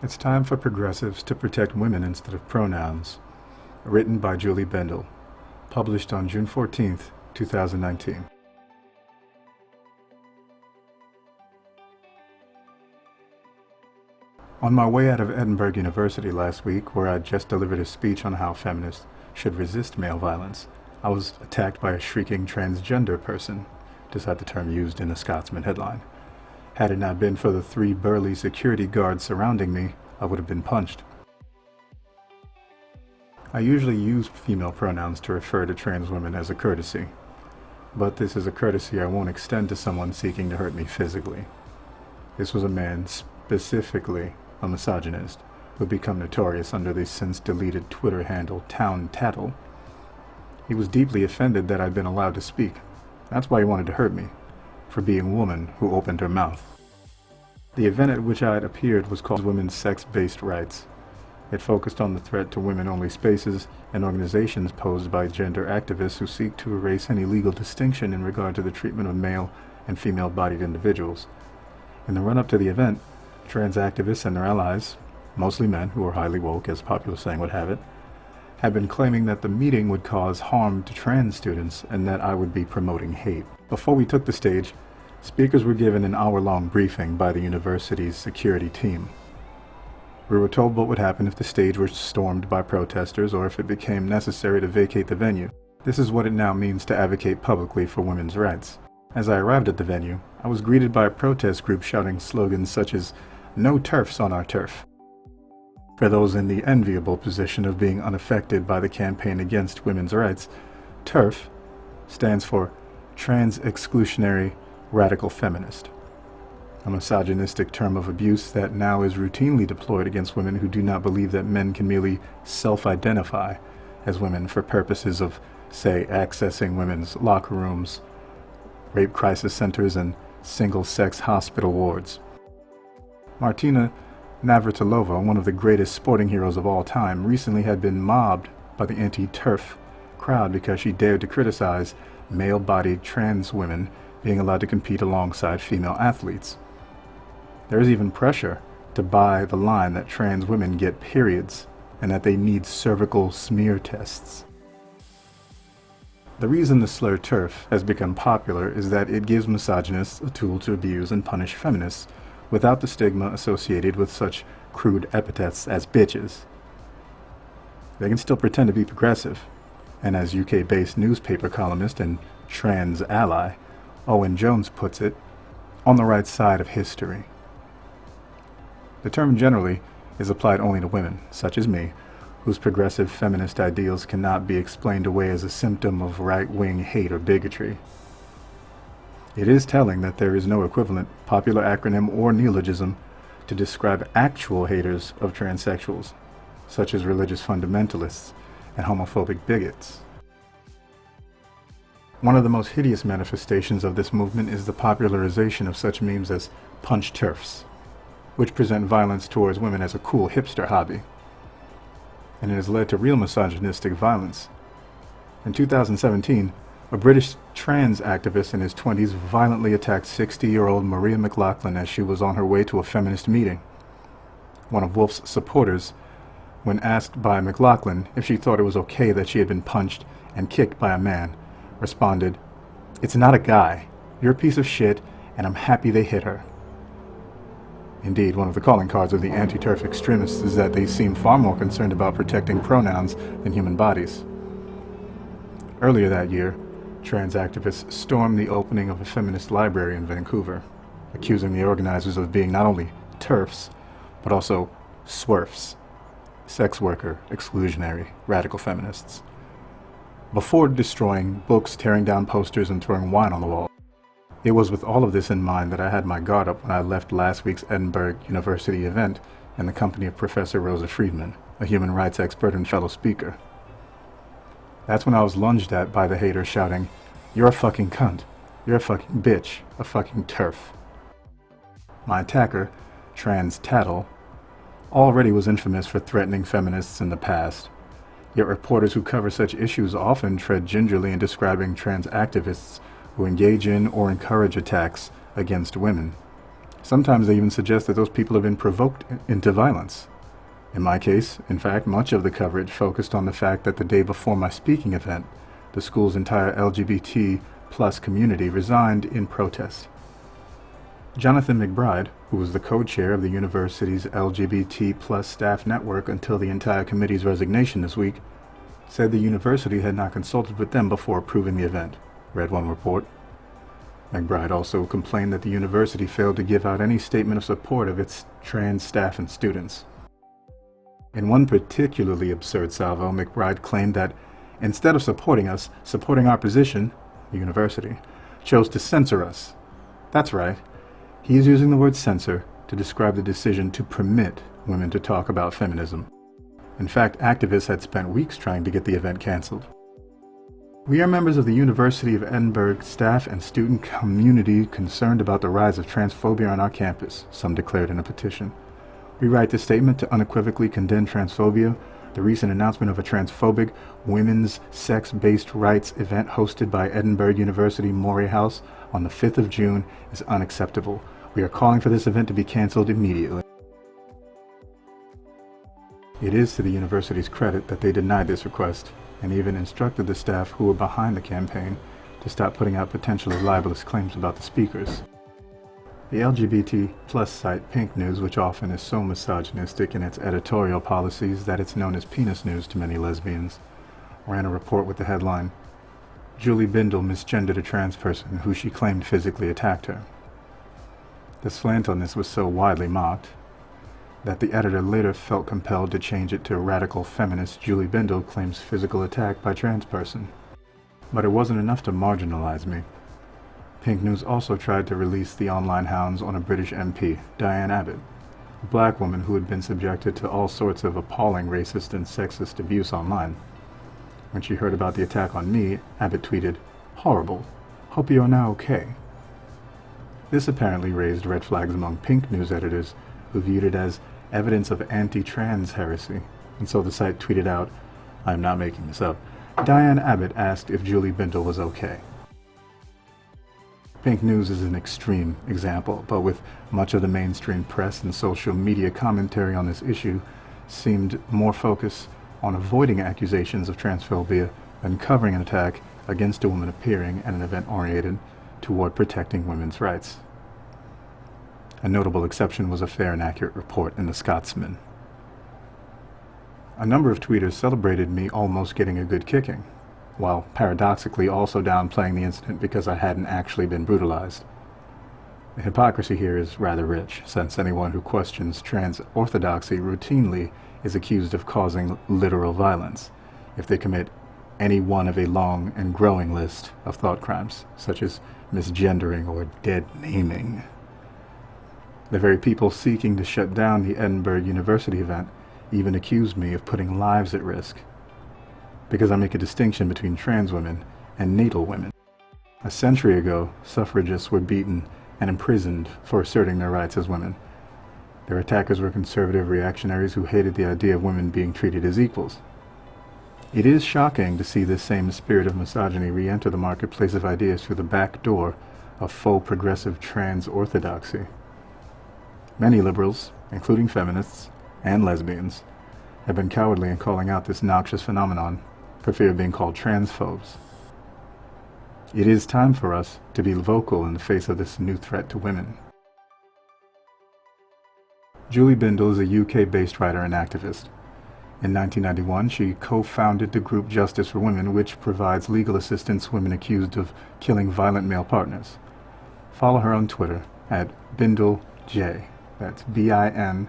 It's time for progressives to protect women instead of pronouns. Written by Julie Bendel. Published on June 14th, 2019. On my way out of Edinburgh University last week, where I'd just delivered a speech on how feminists should resist male violence, I was attacked by a shrieking transgender person, to cite the term used in a Scotsman headline. Had it not been for the 3 burly security guards surrounding me, I would have been punched. I usually use female pronouns to refer to trans women as a courtesy, but this is a courtesy I won't extend to someone seeking to hurt me physically. This was a man, specifically a misogynist, who had become notorious under the since-deleted Twitter handle Town Tattle. He was deeply offended that I'd been allowed to speak. That's why he wanted to hurt me, for being a woman who opened her mouth. The event at which I had appeared was called Women's Sex-Based Rights. It focused on the threat to women-only spaces and organizations posed by gender activists who seek to erase any legal distinction in regard to the treatment of male and female-bodied individuals. In the run-up to the event, trans activists and their allies, mostly men who are highly woke, as popular saying would have it, had been claiming that the meeting would cause harm to trans students and that I would be promoting hate. Before we took the stage, speakers were given an hour-long briefing by the university's security team. We were told what would happen if the stage were stormed by protesters or if it became necessary to vacate the venue. This is what it now means to advocate publicly for women's rights. As I arrived at the venue, I was greeted by a protest group shouting slogans such as, "No TERFs on our turf." For those in the enviable position of being unaffected by the campaign against women's rights, TERF stands for Trans Exclusionary Radical Feminist, a misogynistic term of abuse that now is routinely deployed against women who do not believe that men can merely self-identify as women for purposes of, say, accessing women's locker rooms, rape crisis centers, and single-sex hospital wards. Martina Navratilova, one of the greatest sporting heroes of all time, recently had been mobbed by the anti-TERF crowd because she dared to criticize male-bodied trans women being allowed to compete alongside female athletes. There is even pressure to buy the line that trans women get periods and that they need cervical smear tests. The reason the slur TERF has become popular is that it gives misogynists a tool to abuse and punish feminists without the stigma associated with such crude epithets as bitches. They can still pretend to be progressive, and as UK-based newspaper columnist and trans ally Owen Jones puts it, on the right side of history. The term generally is applied only to women, such as me, whose progressive feminist ideals cannot be explained away as a symptom of right-wing hate or bigotry. It is telling that there is no equivalent popular acronym or neologism to describe actual haters of transsexuals, such as religious fundamentalists and homophobic bigots. One of the most hideous manifestations of this movement is the popularization of such memes as punch TERFs, which present violence towards women as a cool hipster hobby. And it has led to real misogynistic violence. In 2017, a British trans activist in his 20s violently attacked 60-year-old Maria McLaughlin as she was on her way to a feminist meeting. One of Wolf's supporters, when asked by McLaughlin if she thought it was okay that she had been punched and kicked by a man, responded, "It's not a guy. You're a piece of shit, and I'm happy they hit her." Indeed, one of the calling cards of the anti-TERF extremists is that they seem far more concerned about protecting pronouns than human bodies. Earlier that year, trans activists stormed the opening of a feminist library in Vancouver, accusing the organizers of being not only TERFs, but also SWERFs, sex worker exclusionary radical feminists, before destroying books, tearing down posters, and throwing wine on the wall. It was with all of this in mind that I had my guard up when I left last week's Edinburgh University event in the company of Professor Rosa Friedman, a human rights expert and fellow speaker. That's when I was lunged at by the hater shouting, "You're a fucking cunt. You're a fucking bitch. A fucking TERF." My attacker, Trans Tattle, already was infamous for threatening feminists in the past, yet reporters who cover such issues often tread gingerly in describing trans activists who engage in or encourage attacks against women, Sometimes they even suggest that those people have been provoked into violence. In my case, in fact, much of the coverage focused on the fact that the day before my speaking event, the school's entire LGBT plus community resigned in protest. Jonathan McBride, who was the co-chair of the university's LGBT plus staff network until the entire committee's resignation this week, said the university had not consulted with them before approving the event, read one report. McBride also complained that the university failed to give out any statement of support of its trans staff and students. In one particularly absurd salvo, McBride claimed that instead of supporting us, supporting our position, the university, chose to censor us. That's right. He is using the word censor to describe the decision to permit women to talk about feminism. In fact, activists had spent weeks trying to get the event canceled. We are members of the University of Edinburgh staff and student community concerned about the rise of transphobia on our campus, some declared in a petition. We write this statement to unequivocally condemn transphobia. The recent announcement of a transphobic women's sex-based rights event hosted by Edinburgh University Moray House on the 5th of June is unacceptable. We are calling for this event to be cancelled immediately. It is to the university's credit that they denied this request and even instructed the staff who were behind the campaign to stop putting out potentially libelous claims about the speakers. The LGBT plus site Pink News, which often is so misogynistic in its editorial policies that it's known as penis news to many lesbians, ran a report with the headline, "Julie Bindel misgendered a trans person who she claimed physically attacked her." The slant on this was so widely mocked that the editor later felt compelled to change it to "Radical feminist Julie Bindel claims physical attack by trans person." But it wasn't enough to marginalize me. Pink News also tried to release the online hounds on a British MP, Diane Abbott, a black woman who had been subjected to all sorts of appalling racist and sexist abuse online. When she heard about the attack on me, Abbott tweeted, "Horrible. Hope you are now okay." This apparently raised red flags among Pink News editors who viewed it as evidence of anti-trans heresy, and so the site tweeted out, "I am not making this up, Diane Abbott asked if Julie Bindel was okay." Pink News is an extreme example, but with much of the mainstream press and social media commentary on this issue seemed more focused on avoiding accusations of transphobia than covering an attack against a woman appearing at an event oriented toward protecting women's rights. A notable exception was a fair and accurate report in The Scotsman. A number of tweeters celebrated me almost getting a good kicking, while paradoxically also downplaying the incident because I hadn't actually been brutalized. The hypocrisy here is rather rich, since anyone who questions trans orthodoxy routinely is accused of causing literal violence if they commit any one of a long and growing list of thought crimes, such as misgendering or dead naming. The very people seeking to shut down the Edinburgh University event even accused me of putting lives at risk, because I make a distinction between trans women and natal women. A century ago, suffragists were beaten and imprisoned for asserting their rights as women. Their attackers were conservative reactionaries who hated the idea of women being treated as equals. It is shocking to see this same spirit of misogyny re-enter the marketplace of ideas through the back door of faux progressive trans orthodoxy. Many liberals, including feminists and lesbians, have been cowardly in calling out this noxious phenomenon for fear of being called transphobes. It is time for us to be vocal in the face of this new threat to women. Julie Bindel is a UK-based writer and activist. In 1991, she co-founded the group Justice for Women, which provides legal assistance to women accused of killing violent male partners. Follow her on Twitter at BindelJ. That's BINDELJ.